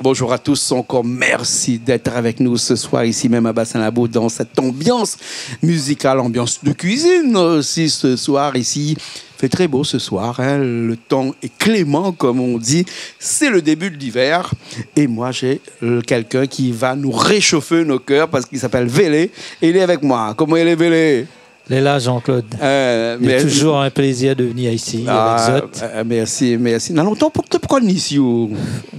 Bonjour à tous, encore merci d'être avec nous ce soir ici même à Bassin-Labo dans cette ambiance musicale, ambiance de cuisine aussi ce soir ici. Il fait très beau ce soir, hein. Le temps est clément comme on dit, c'est le début de l'hiver et moi j'ai quelqu'un qui va nous réchauffer nos cœurs parce qu'il s'appelle Vélé et il est avec moi. Comment il est Vélé? Il est là, Jean-Claude. C'est toujours un plaisir de venir ici avec Zot. Merci. Dans longtemps, pourquoi ici? On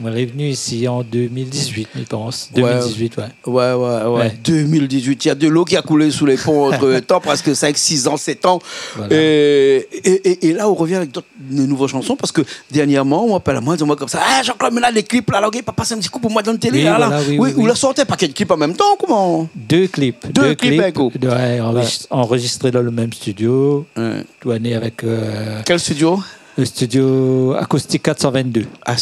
est venu ici en 2018, je pense. 2018, ouais. 2018. Il y a de l'eau qui a coulé sous les ponts entre temps, presque 5, 6 ans, 7 ans. Voilà. Et là, on revient avec de nouvelles chansons parce que dernièrement, on m'appelle à moi, on comme ça. Ah, Jean-Claude, mais là, les clips, là, il pas passer un petit coup pour moi dans la télé. Oui, ou la sortait pas quel clip en même temps? Comment? Deux clips. Deux clips. Enregistrés dans le même studio, douané avec... Quel studio? Le studio Acoustique 422. À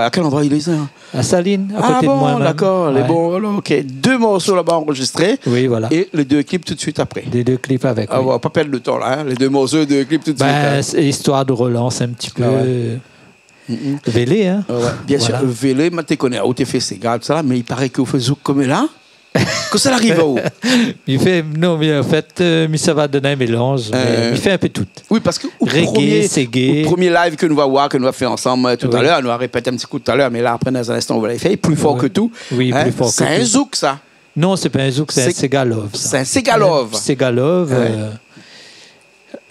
quel endroit il est ça? À Saline, à côté de moi. D'accord. Ok. 2 morceaux là-bas enregistrés. Oui, voilà. Et les 2 clips tout de suite après. Les 2 clips avec. On va pas perdre le temps là. Hein. Les 2 morceaux, 2 clips tout de suite. C'est histoire de relance un petit peu. Vélé, hein? Bien sûr. Vélé, je te connais, où tu fait ces gars, ça, mais il paraît que vous faites zouk comme là. Que ça arrive où? Mais en fait, ça va donner un mélange. Il fait un peu tout. Oui, parce que le premier live que nous va voir, que nous va faire ensemble tout à l'heure, nous va répéter un petit coup tout à l'heure, mais là, après, dans un instant, on va les faire plus fort que tout. Oui, plus fort que tout. C'est un zouk, ça? Non, c'est pas un zouk, c'est un Segalov. C'est un Segalov. Segalov.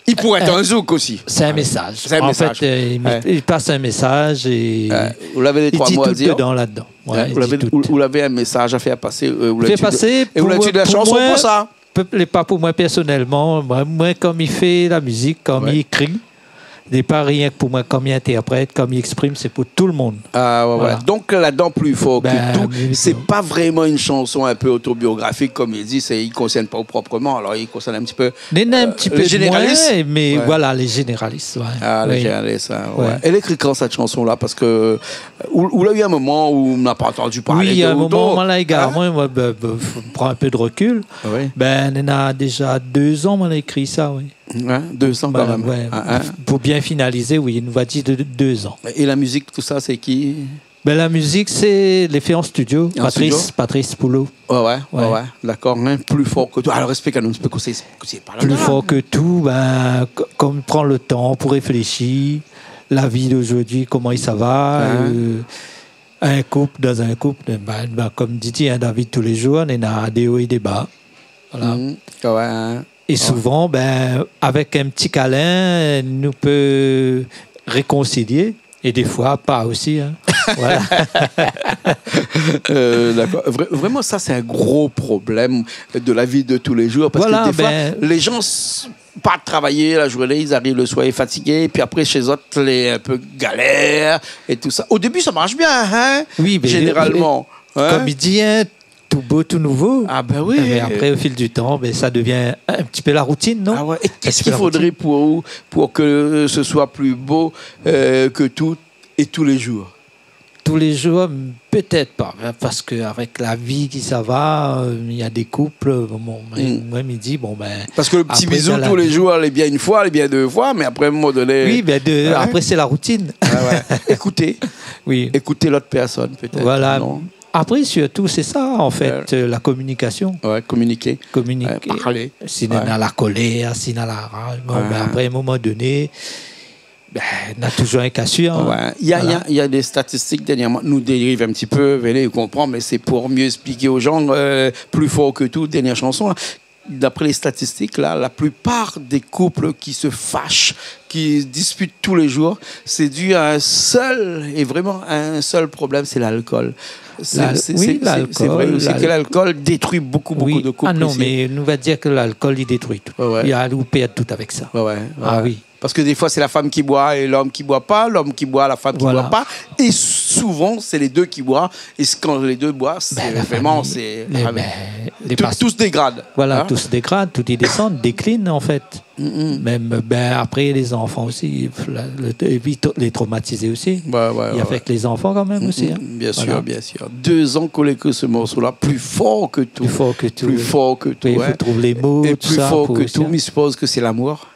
Il pourrait être un zouk aussi. C'est un message. En fait, il passe un message et vous l'avez les 3 mots à dire. Là-dedans. Vous l'avez un message à faire passer. Vous l'avez de la chanson pour ça? Pas pour moi personnellement. Moi, comme il fait la musique, comme il écrit, n'est pas rien que pour moi, comme il interprète, comme il exprime, c'est pour tout le monde. Voilà. Donc là-dedans, plus fort que tout, c'est pas vraiment une chanson un peu autobiographique, comme il dit, il ne concerne pas proprement, alors il concerne un petit peu les généralistes. Mais voilà, les généralistes. Les généralistes, Elle écrit quand cette chanson-là? Parce que, où il y a eu un moment où on n'a pas entendu parler de... Oui, il y a un moment, là, également, moi, je prends un peu de recul. On a déjà 2 ans, on a écrit ça, oui. 2 ans quand même. Pour bien finaliser, oui, il nous va dire 2 ans. Et la musique, tout ça, c'est qui? La musique, c'est les faits en studio. Patrice Poulot. Ouais. D'accord. Plus fort que tout. Alors, explique-nous un petit peu que c'est pas là. Plus fort que tout, comme prend le temps pour réfléchir, la vie d'aujourd'hui, comment ça va. Dans un couple, comme dit David tous les jours, on a des hauts et des bas. Voilà. Et souvent, avec un petit câlin, nous peut réconcilier. Et des fois, pas aussi. Hein. Voilà. D'accord. Vraiment, ça, c'est un gros problème de la vie de tous les jours. Parce que des fois, les gens partent travailler la journée, ils arrivent le soir fatigués. Puis après, chez eux, les un peu galère et tout ça. Au début, ça marche bien, hein? Oui, généralement. Comme il dit, tout beau, tout nouveau. Oui. Mais après, au fil du temps, ça devient un petit peu la routine, non? Et qu'est-ce qu'il faudrait pour que ce soit plus beau que tout et tous les jours? Tous les jours, peut-être pas. Parce qu'avec la vie qui ça va, il y a des couples. Moi, il dit, parce que le petit bisou tous les jours, elle est bien une fois, elle est bien 2 fois, mais après, à un moment donné... Oui, après, c'est la routine. Écoutez l'autre personne, peut-être. Voilà. Non? Après, surtout, c'est ça, en fait, la communication. Communiquer. Parler. Si on a la colère, si on a la rage. Après, à un moment donné, on a toujours un cassure. Il y a des statistiques, dernièrement, nous dérivent un petit peu, venez comprendre, mais c'est pour mieux expliquer aux gens, plus fort que tout, dernière chanson. D'après les statistiques, là, la plupart des couples qui se fâchent, qui se disputent tous les jours, c'est dû à un seul problème, c'est l'alcool. C'est vrai aussi que l'alcool détruit beaucoup de couples. Non, mais nous va dire que l'alcool, il détruit tout. Il y a nous perd tout avec ça. Oui. Parce que des fois, c'est la femme qui boit et l'homme qui boit pas, l'homme qui boit, la femme qui boit pas. Et souvent, c'est les deux qui boivent. Et quand les deux boivent, vraiment, tout se dégrade. Voilà, tout se dégrade, tout y descend, décline en fait. Même après, les enfants aussi, les traumatiser aussi. Il affecte les enfants quand même aussi. Bien sûr. 2 ans qu'on écoute ce morceau-là, plus fort que tout. Plus fort que tout. Il faut trouver les mots. Et plus fort que tout, mais je suppose que c'est l'amour.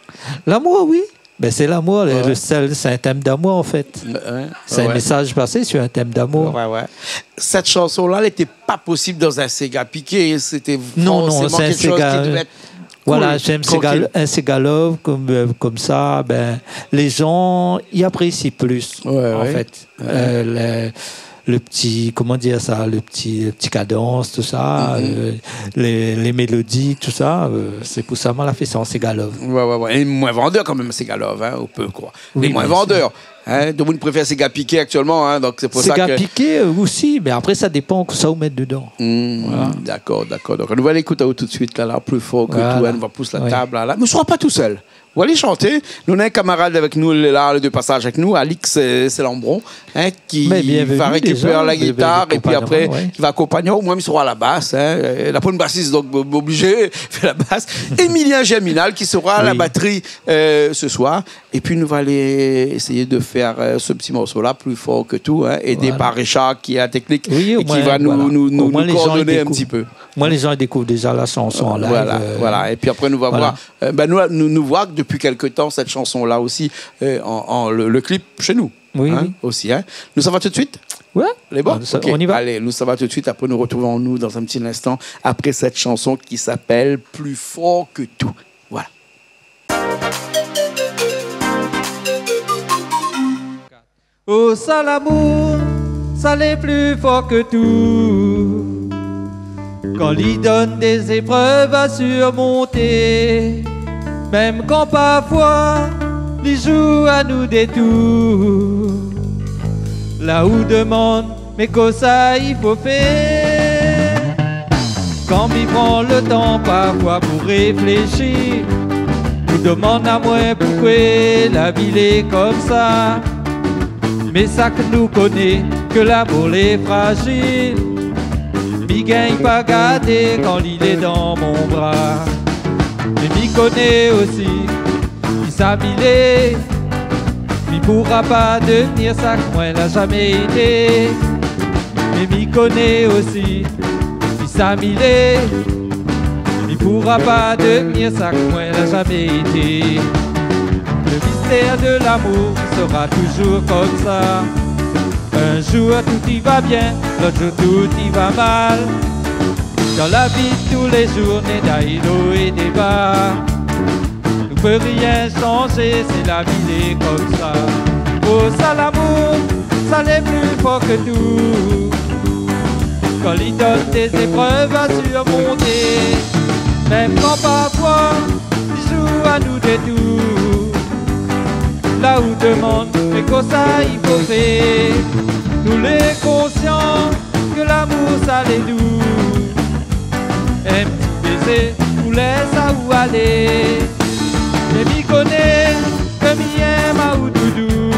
L'amour, oui. Ben, c'est l'amour, c'est un thème d'amour en fait. C'est un message passé sur un thème d'amour. Cette chanson-là, elle n'était pas possible dans un Sega piqué. C'était non, c'est un Sega. Qui devait être voilà, j'aime un Sega Love comme ça. Ben, les gens y apprécient plus en fait. Le petit, comment dire ça, le petit cadence, tout ça, les mélodies, tout ça, c'est pour ça qu'on l'a fait ça en Sega Love. Et moins vendeur quand même, Sega Love, on peut quoi. Les moins vendeurs. Tout le monde préfère Sega Piqué actuellement, donc c'est pour ça que... Sega Piqué aussi, mais après ça dépend que ça vous met dedans. D'accord. Donc on va l'écouter tout de suite, là, plus fort que tout, on va pousser la table, là. Mais on ne sera pas tout seul. On va aller chanter. Nous avons un camarade avec nous, là, de passage avec nous, Alix Lambron, qui va récupérer la guitare et puis après, qui va accompagner. Moi, il sera à la basse. La bonne bassiste, donc obligé, fait la basse. Emilien Germinal, qui sera à la batterie ce soir. Et puis, nous allons aller essayer de faire ce petit morceau-là plus fort que tout, aidé par Richard, qui est à technique et qui va nous coordonner un petit peu. Moi, les gens découvrent déjà la chanson en live. Voilà. Et puis après, nous va voir. Nous voir que depuis quelque temps, cette chanson-là aussi, le clip chez nous. Oui. Aussi. Nous, ça va tout de suite? Ouais. Les bons? On y va. Allez, nous, ça va tout de suite. Après, nous retrouvons-nous dans un petit instant après cette chanson qui s'appelle Plus fort que tout. Voilà. Oh, ça l'amour, ça l'est plus fort que tout. Quand il donne des épreuves à surmonter, même quand parfois il joue à nous des tours. Là où demande, mais que ça il faut faire. Quand il prend le temps parfois pour réfléchir, nous demande à moi pourquoi la vie est comme ça. Mais ça que nous connaît, que l'amour est fragile. Mi gagne pas garder quand il est dans mon bras. Mais mi connaît aussi, qui s'habille. Mi pourra pas devenir ça que moi n'a jamais été. Mais mi connaît aussi, qui s'habille. Mi pourra pas devenir ça que moi n'a jamais été. Le mystère de l'amour sera toujours comme ça. Un jour tout y va bien, l'autre jour tout y va mal. Dans la vie de tous les jours, des hauts et des bas. Nous ne peut rien changer, c'est la vie est comme ça. Oh ça l'amour, ça l'est plus fort que tout. Quand il donne des épreuves à surmonter, même quand parfois il joue à nous des tours. Là où demande, mais qu'au ça il faut faire. Nous les conscients que l'amour ça l'est doux. Un petit baiser nous laisse à où aller. Mais m'y connaît que m'y aime à où doudou.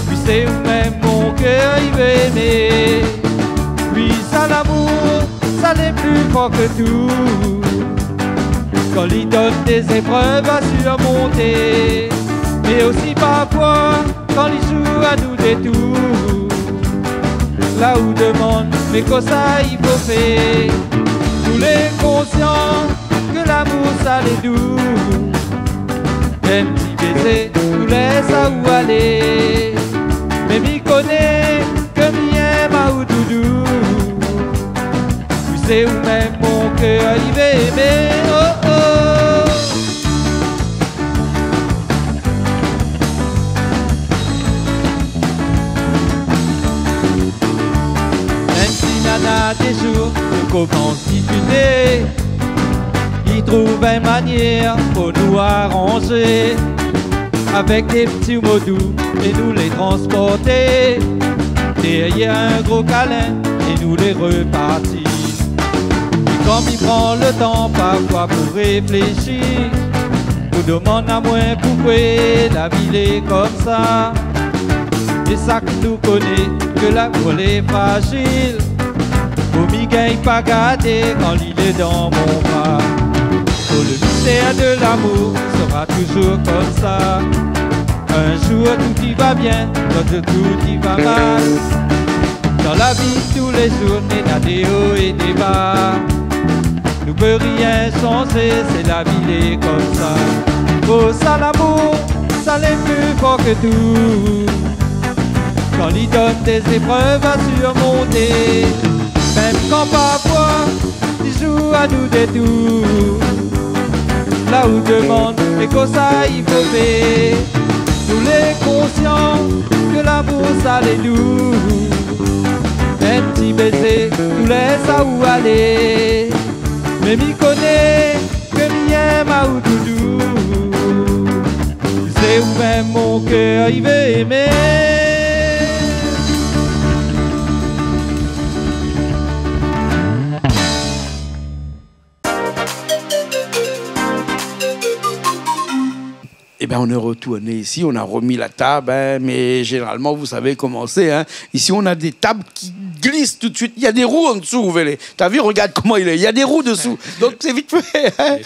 Puis c'est où même mon cœur il veut aimer. Puis ça l'amour, ça l'est plus fort que tout. Quand il donne des épreuves à surmonter, mais aussi parfois quand il joue à nous des tours. Là où demande, mais qu'au ça il faut faire. Nous les conscients que l'amour ça l'est doux. Un petit baiser nous laisse à où aller. Mais m'y connaît que m'y aime à où doudou. Puis c'est où même mon cœur il veut aimer. Oh oh. Des jours, on commence à discuter. Il trouve une manière pour nous arranger, avec des petits mots doux et nous les transporter derrière un gros câlin et nous les repartir. Et comme il prend le temps parfois pour réfléchir, nous demande à moi pourquoi la vie est comme ça. Et ça que nous connaît, que l'amour est fragile. Pour m'y gagne pas garder quand il est dans mon bras. Oh, le mystère de l'amour sera toujours comme ça. Un jour tout y va bien, l'autre tout y va mal. Dans la vie tous les jours, il y a des hauts et des bas. Nous ne peut rien changer, c'est la vie est comme ça. Oh, ça l'amour, ça l'est plus fort que tout. Quand il donne des épreuves à surmonter, même quand parfois il joue à nous des tours. Là où demande et que ça il faut faire. Nous les conscients que l'amour ça les doux. Un petit baiser nous laisse à où aller. Mais m'y connaît que m'y aime à où doudou. C'est où même mon cœur il veut aimer. Eh bien, on est retourné ici, on a remis la table, hein, mais généralement, vous savez comment c'est. Hein. Ici, on a des tables qui glissent tout de suite. Il y a des roues en dessous, vous voyez. T'as vu, regarde comment il est. Il y a des roues dessous. Donc, c'est vite fait. Hein.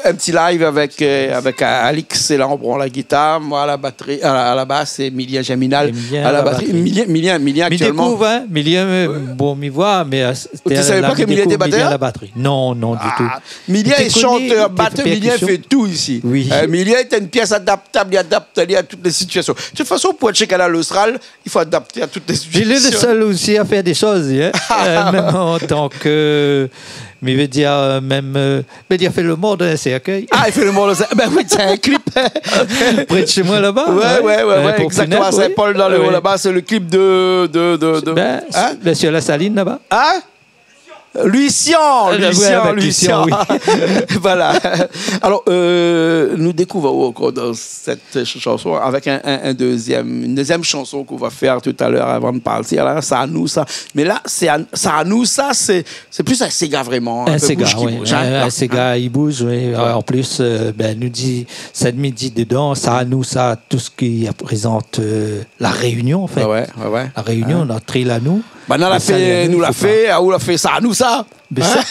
Un petit live avec Alix, et là, on prend la guitare, moi à la batterie, à la basse, et Milien Geminal à la batterie. Milien actuellement. Découvre, hein. Milien, bon, m'y voit, mais tu ne savais pas que Milien était batteur? La batterie. Non, du tout. Milien est chanteur, batteur, Milien fait tout ici. Oui. Milien est une pièce adaptable, il adapte à toutes les situations. De toute façon, pour être chez Canal Austral, il faut adapter à toutes les situations. Il est le seul aussi à faire des choses, hein. Même en tant que... Mais il veut dire, il fait le mort d'un cercueil. Ah, il fait le mort d'un cercueil. Ben oui, c'est un clip. Près de chez moi là-bas. Ouais, exactement. C'est Paul dans le haut là-bas. C'est le clip de... Sur la Saline là-bas. Hein? Lucien. Oui. Voilà. Alors, nous découvrons encore dans cette chanson avec une deuxième chanson qu'on va faire tout à l'heure avant de partir. Là, ça à nous, ça. Mais là, ça à nous, ça, c'est plus un Sega vraiment. Un Sega, oui. Un Sega, il bouge, oui. En plus, nous dit, cette midi dedans, ça à nous, ça, tout ce qui représente la Réunion, en fait. Ouais. La Réunion, notre île à nous. Nous l'a fait, ça à nous ça.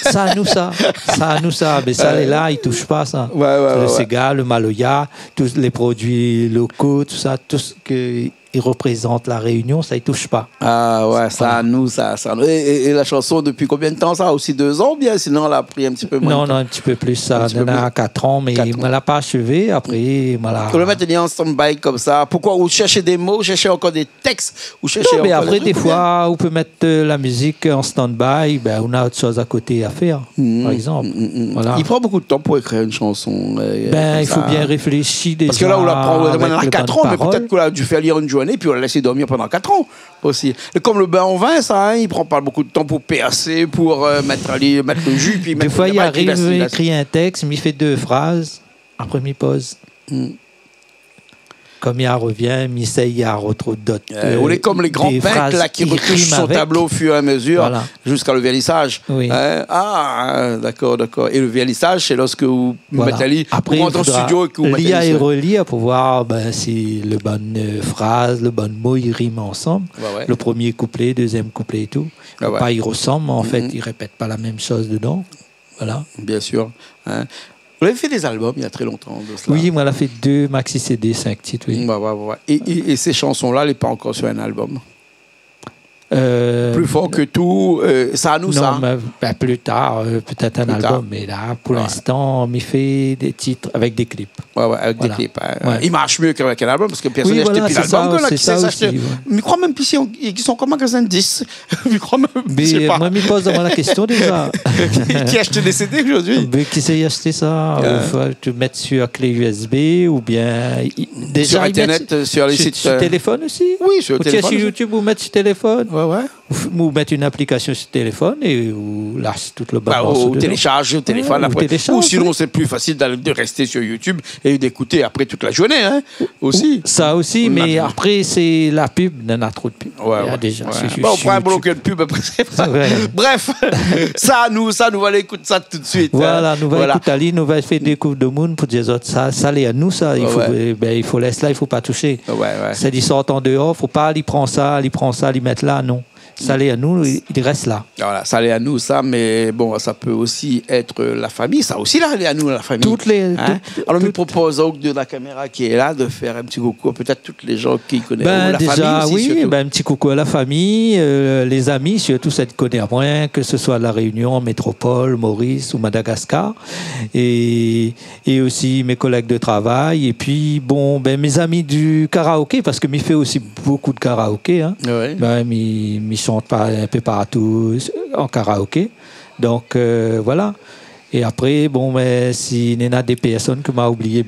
Ça à nous ça. Ça à nous ça. Mais ça là, il touche pas ça. Le Sega, le Maloya, tous les produits locaux, tout ça, tout ce qui représente la Réunion, ça il touche pas. Ah ouais, ça à nous ça. Et la chanson depuis combien de temps ça? Aussi 2 ans bien? Sinon elle a pris un petit peu moins. Non, un petit peu plus ça. On a 4 ans, mais il ne l'a pas achevé. Après, pour le mettre en stand-by comme ça. Pourquoi? Vous cherchez des mots, vous cherchez encore des textes, vous cherchez. Non, mais après des fois, on peut mettre la musique en stand-by. On a autre chose à côté à faire, par exemple. Voilà. Il prend beaucoup de temps pour écrire une chanson. Il faut bien réfléchir déjà. Parce que là, on la prend on a 4 ans, mais peut-être qu'on a dû faire lire une journée, puis on l'a laissé dormir pendant 4 ans aussi. Et comme le bain en vin, ça, hein, il prend pas beaucoup de temps pour percer, pour mettre le jus, puis des fois, il arrive, il écrit un texte, mais il fait 2 phrases, après il pose. Comme il revient, il essaye à retrouver d'autres. On est comme les grands peintres là, qui retouchent son tableau au fur et à mesure jusqu'à le vernissage. Oui. D'accord. Et le vernissage, c'est lorsque vous mettez après, vous rentrez au studio et que vous mettez lire et relire pour voir si le bonne phrase, le bon mot, ils riment ensemble. Le premier couplet, deuxième couplet et tout. Pas ils ressemblent, en fait, ils répètent pas la même chose dedans. Voilà. Bien sûr. Vous avez fait des albums il y a très longtemps de cela. Oui, moi, elle a fait 2 maxi CD, 5 titres, oui. Et ces chansons-là, elle n'est pas encore sur un album. Plus fort que tout, ça à nous, ça. Non, plus tard, peut-être un album, mais là, pour l'instant, on fait des titres avec des clips. Avec des clips. Il marche mieux qu'avec un album, parce que personne n'a acheté plus l'album. Je crois même qu'ils sont comme magasin de 10. Moi, je me pose la question déjà. Qui a acheté des CD aujourd'hui? Qui s'est acheté ça? Tu mets sur clé USB ou bien. Déjà, sur Internet, sur les sites. Sur téléphone aussi? Oui, sur téléphone. Sur YouTube, vous mettez sur téléphone? Ou mettre une application sur le téléphone et vous lâchez tout le bas. Ou télécharger au téléphone après. Ou sinon, c'est plus facile de rester sur YouTube et d'écouter après toute la journée, hein, aussi. Ça aussi, mais après, c'est la pub. Il y en a trop de pub. Déjà. On prend un bloc de pub après. Bref, ça, nous allons écouter ça tout de suite. Voilà, nous allons écouter, nous allons faire découvrir le monde pour dire les autres. Ça, l'est à nous, ça. Il faut laisser là, il ne faut pas toucher. C'est dit, sortent en dehors, il ne faut pas aller prendre ça, aller mettre là, non. ça l'est à nous, il reste là. Voilà, ça l'est à nous, ça, mais bon, ça peut aussi être la famille, ça aussi, là, l'est à nous, la famille. Alors, nous proposons de la caméra qui est là de faire un petit coucou, peut-être toutes les gens qui connaissent la déjà, famille aussi, oui, un petit coucou à la famille, les amis, surtout ceux qui connaissent à moi, que ce soit La Réunion, Métropole, Maurice ou Madagascar, et aussi mes collègues de travail, et puis, bon, mes amis du karaoké, parce que m'y fait aussi beaucoup de karaoké, hein. Oui. M'y chante un peu partout en karaoké, donc voilà. Et après, bon, si il y a des personnes que m'a oublié,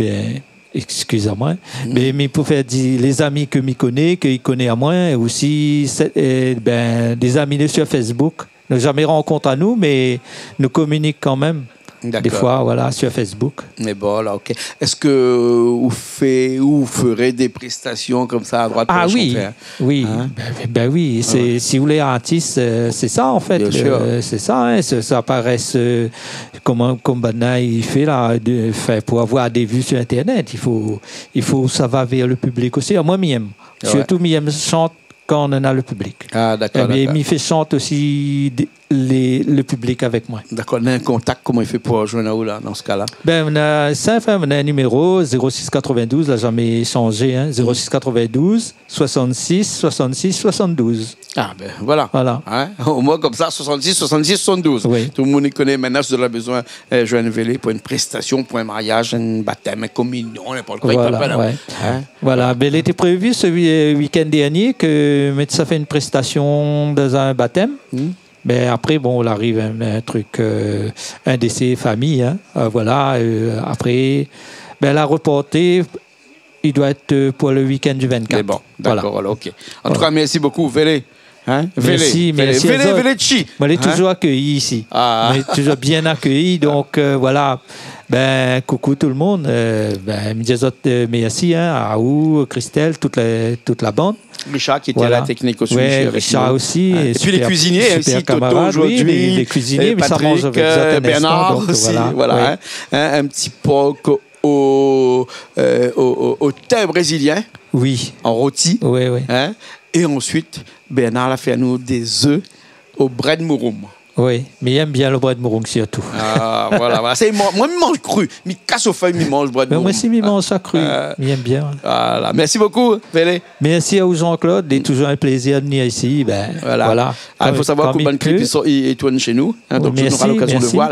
excusez-moi, mais pour faire dire les amis que m'y connais, qu'ils connaissent à moi, et aussi des amis sur Facebook, nous jamais rencontré à nous, mais nous communiquent quand même. Des fois, voilà, sur Facebook. Mais bon, là, ok. Est-ce que vous ferez des prestations comme ça à droite pour chanter, oui, hein? Oui. Si vous voulez un artiste, c'est ça en fait. C'est ça, hein, ça paraît comme Bana il fait là, pour avoir des vues sur Internet. Il faut ça va vers le public aussi. Moi, m'aime. Surtout, m'aime chante quand on en a le public. Ah, d'accord. Mais il fait chanter aussi le public avec moi. D'accord. On a un contact, comment il fait pour joindre là, dans ce cas-là? On a un numéro 0692, là jamais changé, hein, 0692 66 66 72. Ah voilà. Hein? Au moins comme ça, 66 66 72. Oui. Tout le monde y connaît. Maintenant, si vous avez besoin de joindre Vélé pour une prestation, pour un mariage, un baptême, une communion, n'importe quoi. Voilà. Il était prévu ce week-end dernier que ça fait une prestation dans un baptême. Mais après, bon, il arrive un truc, un décès famille. Hein, après, la reporter, il doit être pour le week-end du 24. Mais bon, d'accord, voilà. Ok. En tout cas, merci beaucoup, Vélé. Hein? Merci. Vélé Chi. On est toujours accueillis ici. On est toujours bien accueillis. Donc, voilà. Coucou tout le monde. Merci à Aou, Christelle, toute la bande. Richard qui était à la technique aussi. Richard aussi. Et puis les cuisiniers, super camarades, aujourd'hui. Les cuisiniers, mais ça mange avec Bernard aussi. Voilà. Un petit poke au thym brésilien. Oui. En rôti. Oui. Hein? Et ensuite, Bernard a fait à nous des œufs au bread mouroum. Oui, mais il aime bien le bread mouroum surtout. Ah, voilà. Moi, je mange cru. Je casse aux feuilles, je mange bread mouroum. Moi aussi, je mange ça cru. Il aime bien. Voilà. Merci beaucoup, Vélé. Merci à Jean-Claude. C'est toujours un plaisir de venir ici. Voilà. Il faut savoir que le clip est tourné chez nous. Hein, donc, on aura l'occasion de voir.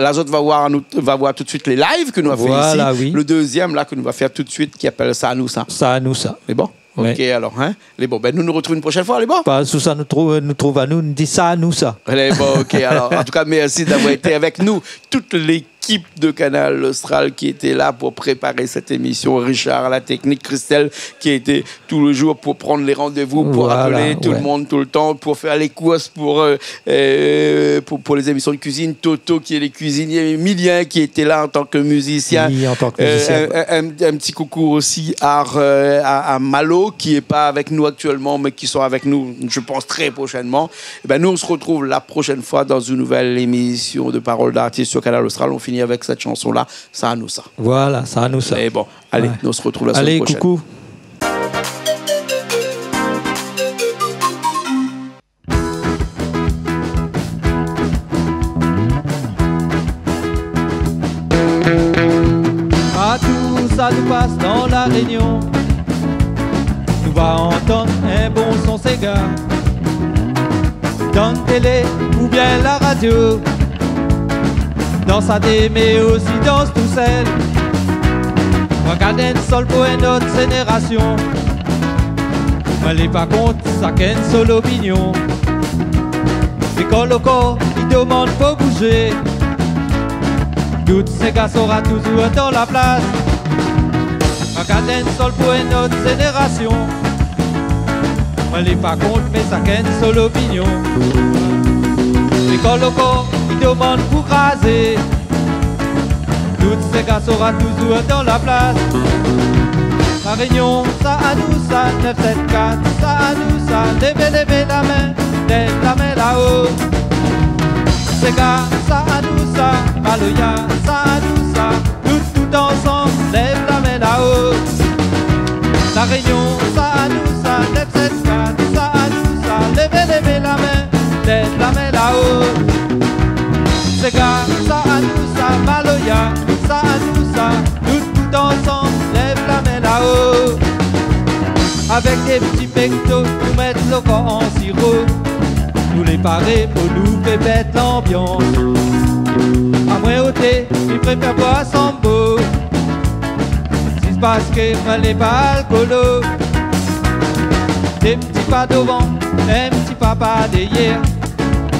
L'autre va voir tout de suite les lives que nous avons fait ici. Oui. Le deuxième, là, que nous va faire tout de suite, qui appelle Ça à nous, ça. Ça à nous, ça. Mais bon. Ok, alors, hein? Les bons, nous retrouvons une prochaine fois, les bons? Sous ça, nous trouve à nous, nous dit ça à nous, ça. Les bons, ok, alors, en tout cas, merci d'avoir été avec nous. Toute l'équipe de Canal Austral qui était là pour préparer cette émission. Richard à la technique, Christelle qui était tout le jour pour prendre les rendez-vous, pour appeler tout le monde tout le temps, pour faire les courses pour les émissions de cuisine. Toto qui est les cuisiniers, Emilien qui était là en tant que musicien. Oui, en tant que musicien. Un petit coucou aussi à Malo qui n'est pas avec nous actuellement mais qui sont avec nous, je pense, très prochainement. Nous, on se retrouve la prochaine fois dans une nouvelle émission de Paroles d'artistes sur Canal Austral. On finit avec cette chanson-là, Ça à nous, ça. Voilà, Ça à nous, ça. Et bon, allez, nous on se retrouve la semaine prochaine. Allez, coucou. Ça nous passe dans la Réunion. Nous va entendre un bon son Sega dans la télé ou bien la radio. Dans sa dé mais aussi danse tout seul. Regardez le sol pour une autre génération. Mais les pas compte, ça qu'une seule opinion. Et quand le corps, il demande faut bouger. Toutes ces gars sera toujours dans la place. Regardez le sol pour une autre génération. Mais les pas compte, mais ça qu'une seule opinion. Et quand le corps, il demande pour raser. Toutes ces gars sera toujours dans la place. La Réunion, ça à nous, ça, 974, ça à nous, ça, levez la main là-haut. Ces gars, ça à nous, ça, Maloya, ça à nous, ça, tout ensemble, lève la main là-haut. La Réunion, ça à nous, ça, 974, ça à nous, ça, levez la main. Avec des petits pectos, nous mettre le corps en sirop. Nous les parer pour nous faire bête l'ambiance. À moins au thé, ils préfèrent boire sans beau. Si c'est parce que moi les pas alcoolo. Des petits pas devant, un petit papa derrière.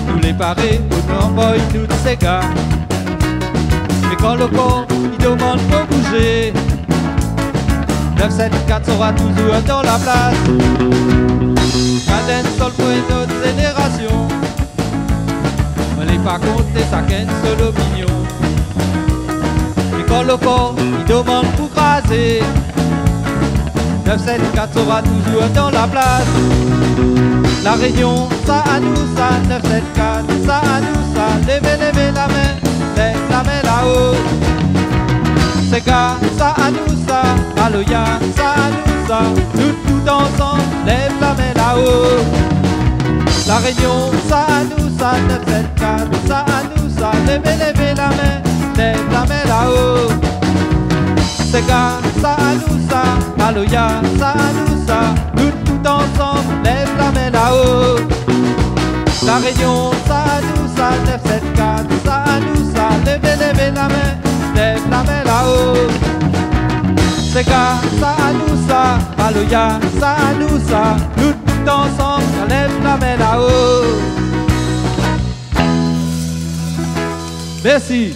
Nous les parer pour nous envoyer tous ces gars. Mais quand le corps, il demande pour bouger, 974 sera toujours dans la place. Cadence sol pour une autre génération. On n'est pas compter ça qu'une seule opinion. Et quand le corps, il demande pour craser, 974 sera toujours dans la place. La Réunion, ça à nous, ça, 974, ça à nous, ça, levez, levez la main, lève la main là-haut. C'est gars, ça à nous, ça, Aloya, ça à nous, ça, nous tout ensemble, lève la main là-haut. La Réunion, ça à nous, ça, 974, ça à nous, ça, levez, levez la main, lève la main là-haut. C'est gars, ça à nous, ça, Aloya, ça à nous, ça, nous tout ensemble, lève la main là-haut. La Réunion, ça à nous, ça, 974, ça à nous, ça, levez, levez la main, lève la main là-haut. C'est gars, ça à nous, ça, Aloya, ça à nous, ça, nous tout ensemble, ça lève la main là-haut. Merci.